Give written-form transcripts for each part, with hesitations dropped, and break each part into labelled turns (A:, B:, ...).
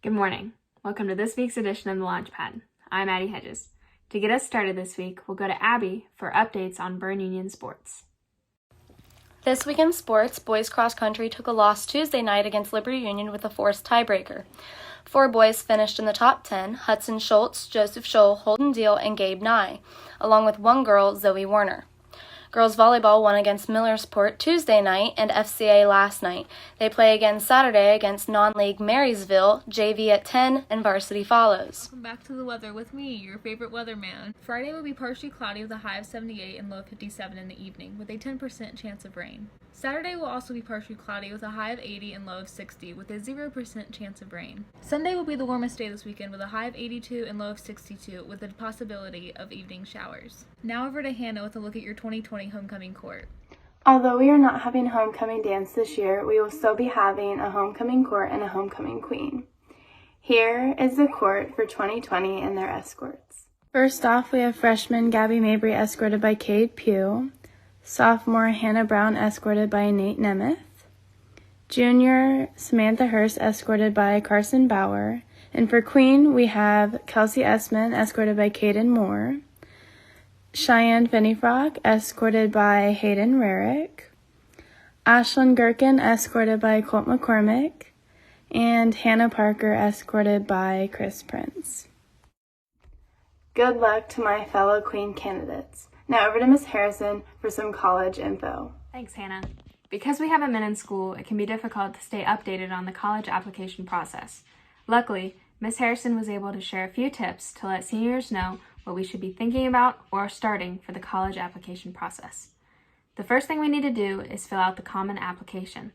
A: Good morning. Welcome to this week's edition of the Launchpad. I'm Addie Hedges. To get us started this week, we'll go to Abby for updates on Berne Union sports.
B: This week in sports, boys cross country took a loss Tuesday night against Berne Union with a forced tiebreaker. 4 boys finished in the top 10, Hudson Schultz, Joseph Scholl, Holden Deal, and Gabe Nye, along with 1 girl, Zoe Warner. Girls volleyball won against Millersport Tuesday night and FCA last night. They play again Saturday against non-league Marysville, JV at 10, and varsity follows.
C: Welcome back to the weather with me, your favorite weatherman. Friday will be partially cloudy with a high of 78 and low of 57 in the evening, with a 10% chance of rain. Saturday will also be partially cloudy with a high of 80 and low of 60, with a 0% chance of rain. Sunday will be the warmest day this weekend with a high of 82 and low of 62, with a possibility of evening showers. Now over to Hannah with a look at your 2020 homecoming court.
D: Although we are not having a homecoming dance this year, we will still be having a homecoming court and a homecoming queen. Here is the court for 2020 and their escorts. First off, we have freshman Gabby Mabry escorted by Cade Pugh, sophomore Hannah Brown escorted by Nate Nemeth, junior Samantha Hurst escorted by Carson Bauer, and for queen we have Kelsey Essman escorted by Kaden Moore, Cheyenne Finneyfrock, escorted by Hayden Rarick, Ashlyn Gherkin, escorted by Colt McCormick, and Hannah Parker, escorted by Chris Prince. Good luck to my fellow Queen candidates. Now over to Ms. Harrison for some college info.
A: Thanks, Hannah. Because we haven't been in school, it can be difficult to stay updated on the college application process. Luckily, Ms. Harrison was able to share a few tips to let seniors know what we should be thinking about or starting for the college application process. The first thing we need to do is fill out the Common Application.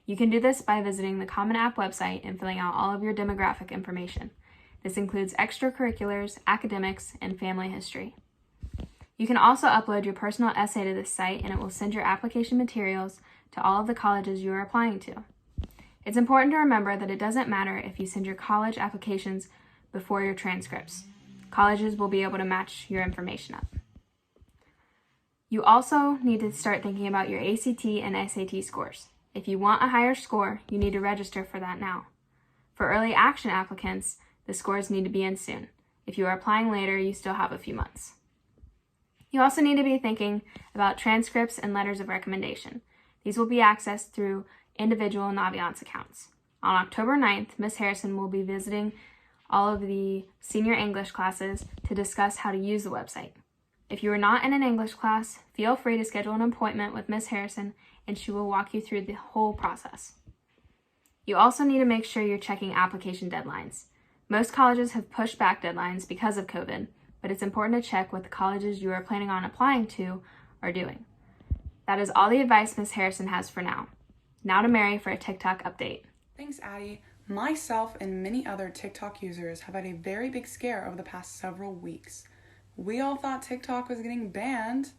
A: You can do this by visiting the Common App website and filling out all of your demographic information. This includes extracurriculars, academics, and family history. You can also upload your personal essay to this site and it will send your application materials to all of the colleges you are applying to. It's important to remember that it doesn't matter if you send your college applications before your transcripts. Colleges will be able to match your information up. You also need to start thinking about your ACT and SAT scores. If you want a higher score, you need to register for that now. For early action applicants, the scores need to be in soon. If you are applying later, you still have a few months. You also need to be thinking about transcripts and letters of recommendation. These will be accessed through individual Naviance accounts. On October 9th, Ms. Harrison will be visiting all of the senior English classes to discuss how to use the website. If you are not in an English class, feel free to schedule an appointment with Ms. Harrison and she will walk you through the whole process. You also need to make sure you're checking application deadlines. Most colleges have pushed back deadlines because of COVID, but it's important to check what the colleges you are planning on applying to are doing. That is all the advice Ms. Harrison has for now. Now to Mary for a TikTok update.
E: Thanks, Addie. Myself and many other TikTok users have had a very big scare over the past several weeks. We all thought TikTok was getting banned.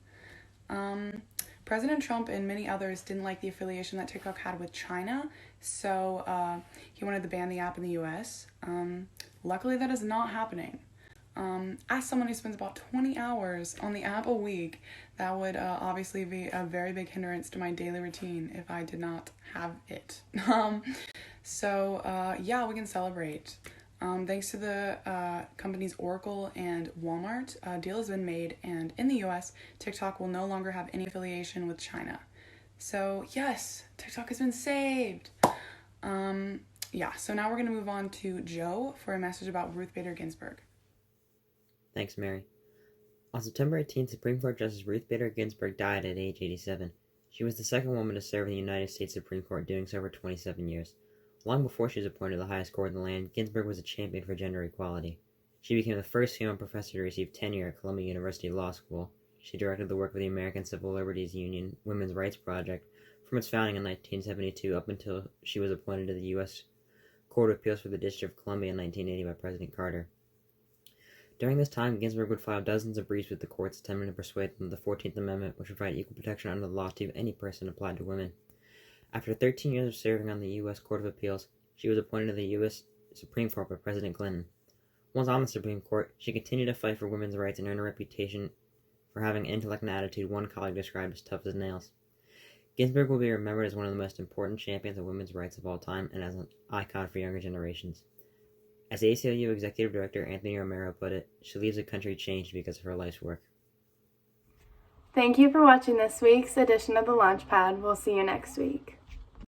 E: President Trump and many others didn't like the affiliation that TikTok had with China, so he wanted to ban the app in the US. Luckily, that is not happening. As someone who spends about 20 hours on the app a week, that would obviously be a very big hindrance to my daily routine if I did not have it. Yeah, we can celebrate. Thanks to the companies Oracle and Walmart, a deal has been made, and in the US, TikTok will no longer have any affiliation with China. So yes, TikTok has been saved. So now we're going to move on to Joe for a message about Ruth Bader Ginsburg.
F: Thanks, Mary. On September 18th, Supreme Court Justice Ruth Bader Ginsburg died at age 87. She was the second woman to serve in the United States Supreme Court, doing so for 27 years. Long before she was appointed to the highest court in the land, Ginsburg was a champion for gender equality. She became the first female professor to receive tenure at Columbia University Law School. She directed the work of the American Civil Liberties Union Women's Rights Project from its founding in 1972 up until she was appointed to the U.S. Court of Appeals for the District of Columbia in 1980 by President Carter. During this time, Ginsburg would file dozens of briefs with the courts attempting to persuade them that the 14th Amendment, which provided equal protection under the law to any person, applied to women. After 13 years of serving on the U.S. Court of Appeals, she was appointed to the U.S. Supreme Court by President Clinton. Once on the Supreme Court, she continued to fight for women's rights and earned a reputation for having an intellect and attitude one colleague described as tough as nails. Ginsburg will be remembered as one of the most important champions of women's rights of all time and as an icon for younger generations. As ACLU Executive Director Anthony Romero put it, she leaves a country changed because of her life's work.
D: Thank you for watching this week's edition of the Launchpad. We'll see you next week.